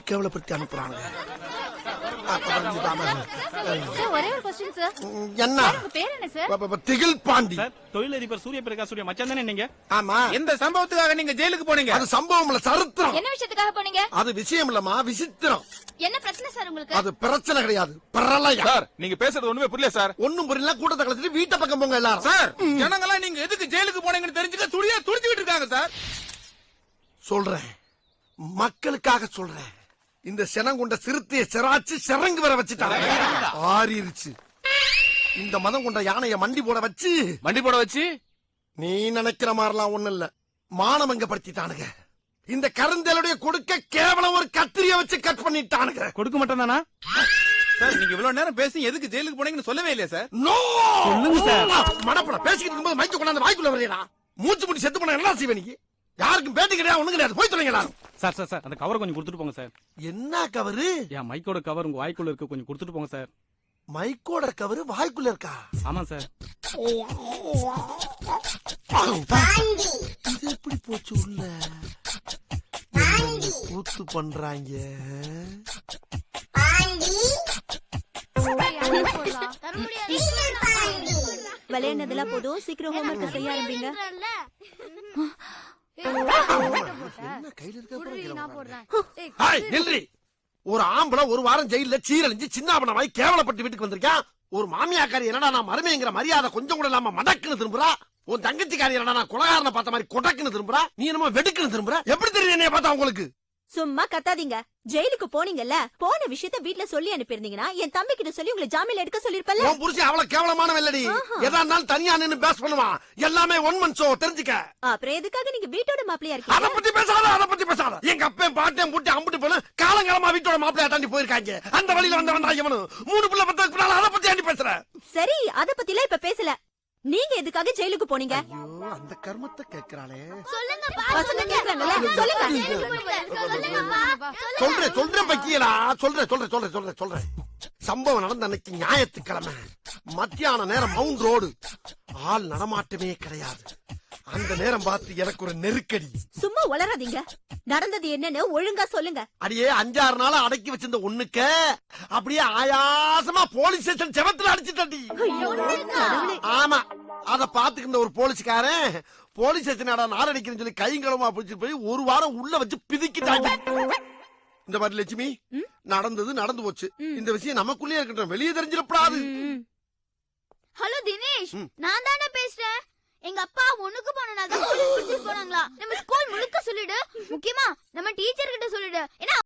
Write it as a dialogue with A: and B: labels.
A: கேவலப்படுத்தி அனுப்புறாங்க.
B: ஒரே ஒரு क्वेश्चन சார்.
A: என்ன
B: உங்க பேர் என்ன சார்?
A: திகில் பாண்டி.
C: தொழிலதிபர் சூரிய பிரகாஷுடைய மச்சான் தானே நீங்க?
A: ஆமா.
D: எந்த சம்பவத்துக்காக நீங்க ஜெயிலுக்கு போனீங்க?
A: அது சம்பவம் இல்ல, சரித்திரம்.
B: என்ன விஷயத்துக்காக போனீங்க?
A: அது விஷயம் இல்லமா, விசித்திரம்.
B: என்ன பிரச்சனை சார் உங்களுக்கு?
A: அது பிரச்சனை கிடையாது, பிரளயம்.
D: சார் நீங்க பேசுறது ஒண்ணுமே புரியல சார்.
A: ஒண்ணும் புரியல, கூட்டத்தை கலச்சிட்டு வீட்டை பக்கம் போங்க எல்லாரும்.
D: சார் ஜனங்களா நீங்க எதுக்கு ஜெயிலுக்கு போனீங்கன்னு தெரிஞ்சுக்க துடிச்சுக்கிட்டு இருக்காங்க சார்.
A: சொல்றேன், மக்களுக்காக சொல்றேன். இந்த செனங்கொண்ட சிறுத்தையை சிராச்சு சிறங்கு வர வச்சுட்டாங்க. ஆறிருச்சு. இந்த மதம் கொண்ட யானைய மண்டி போட வச்சு நீ நினைக்கிற மாதிரிலாம் ஒண்ணு இல்ல, மானமங்கப்படுத்திட்டானுங்க. இந்த கருந்தலுடைய கொடுக்க கேவலம் ஒரு கத்திரிய வச்சு கட் பண்ணிட்டானுங்க.
C: கொடுக்க மாட்டேன் தானா
D: சார்? நீங்க இவ்வளவு நேரம் பேசி எதுக்கு ஜெயிலுக்கு போனீங்கன்னு சொல்லவே இல்லையா சார்?
A: நோ
C: சொல்லுங்க சார்.
A: மடப்பட பேசிக்கிட்டு இருக்கும்போது மைக்க கொண்டாந்து வாய்க்குள்ள வரையடா. மூச்சு முடி செத்து போன என்ன செய்வே? நீ யாருக்கும் பேட்டி கிடையாது, ஒண்ணு கிடையாது. போய் சொல்லுங்க எல்லாரும்.
C: சார் சார் சார் அந்த கவர் கொஞ்சம் கொடுத்துட்டு போங்க சார்.
A: என்ன கவரு?
C: என் மைக்கோட கவர் உங்க வாய்க்குள்ள இருக்கு, கொஞ்சம் கொடுத்துட்டு போங்க சார்.
A: மைக்கோட கவரு வாய்க்குள்ள இருக்கா?
C: ஆமா சார்.
A: இது எப்படி போச்சு உள்ள? கூத்து பண்றாங்க.
E: விளையாடுனதெல்லாம் போதும், சீக்கிரம் ஹோம்வொர்க் செய்ய ஆரம்பிங்க.
A: என்ன கையில இருக்க? ஒரு ஆம்பளை ஒரு வாரம் ஜெயில சீரழிஞ்சு சின்னாபனமாய் கேவலப்பட்டு வீட்டுக்கு வந்திருக்கான். ஒரு மாமியாக்காரி என்னடா நான் மருமைங்கிற மரியாதை கொஞ்சம் கூட இல்லாம மடக்குன்னு திரும்புறா. உன் தங்கச்சிக்காரி என்னடா நான் குலகாரனை பார்த்த மாதிரி கொடக்குன்னு திரும்புறா. நீ என்னமோ வெடுக்குன்னு திரும்புற. எப்படி தெரியும் என்னைய பார்த்தா உங்களுக்கு?
E: சும்மா கத்தாதீங்க. ஜெயிலுக்கு போனீங்கல்ல, போன விஷயத்த வீட்ல சொல்லி அனுப்பியிருந்தீங்கன்னா என் தம்பி கிட்ட சொல்லி உங்களை ஜாமீன்ல எடுக்க சொல்லிருப்பல.
A: உன் புருஷன் அவ்வளவு கேவலமான வெள்ளடி. எதா இருந்தாலும் தனியா நின்னு பேஸ் பண்ணுவான். எல்லாமே ஒன் மன் ஷோ, தெரிஞ்சுக்க.
E: அப்புறம் எதுக்காக நீங்க வீட்டோட மாப்பிளையா
A: அத
E: இருக்கீங்க?
A: பத்தி பேசாத. எங்க அப்பன் பாட்டையும் பூட்டி அம்புட்டு போன காலங்காலமா வீட்டோட மாப்பிளையா தாண்டி போயிருக்காங்க. அந்த வழியில வந்தவன் இவனு 3 பிள்ளை பத்ததுக்கு பின்னால அதை பத்தி ஆண்டி பேசுற.
E: சரி, அத பத்திலாம் இப்ப பேசல. நீங்க எதுக்காக ஜெயிலுக்கு போனீங்க?
A: ஐயோ, அந்த கர்மத்தை கேக்குறாளே.
E: பசங்க கேக்குறாங்கல்ல, சொல்லுங்க.
A: சொல்றேன் பக்கியலா. சொல்றேன். சம்பவம் நடந்த அன்னைக்கு ஞாயிற்றுக்கிழமை மத்தியான நேரம் மவுண்ட் ரோடு. ஆள் நடமாட்டமே கிடையாது. அந்த நேரம் பார்த்து எனக்கு ஒரு நெருக்கடி.
E: சும்மா உளறாதீங்க. நடந்தது என்னன்னு ஒழுங்கா சொல்லுங்க.
A: அடியே 5-6 நாளா அடக்கி வச்சிருந்த ஒண்ணுக்க அப்படியே ஆயாசமா போலீஸ் ஸ்டேஷன் செவத்துல அடிச்சுட்டடி. ஆமா, அத பாத்துக்கிற ஒரு போலீஸ்காரன் போலீஸ் ஸ்டேஷன் நாரடிக்கிறேன்னு சொல்லி கைங்களமா பிடிச்சிட்டு போய் ஒரு வாரம் உள்ள வச்சு பிதிக்கிட்டாங்க. இந்த மாதிரி லட்சுமி, நடந்து போச்சு. இந்த விஷயம் நமக்குள்ளே இருக்கட்டும், வெளியே தெரிஞ்சிடப்படாது.
B: ஹலோ தினேஷ், நான் தானே பேசுறேன். எங்க அப்பா உனக்கு போனனால தான் போலீஸ் பிடிச்சிட்டு போனாங்களா? நம்ம ஸ்கூல் முழுக்க சொல்லிடு, முக்கியமா நம்ம டீச்சர் கிட்ட சொல்லிடு. ஏன்னா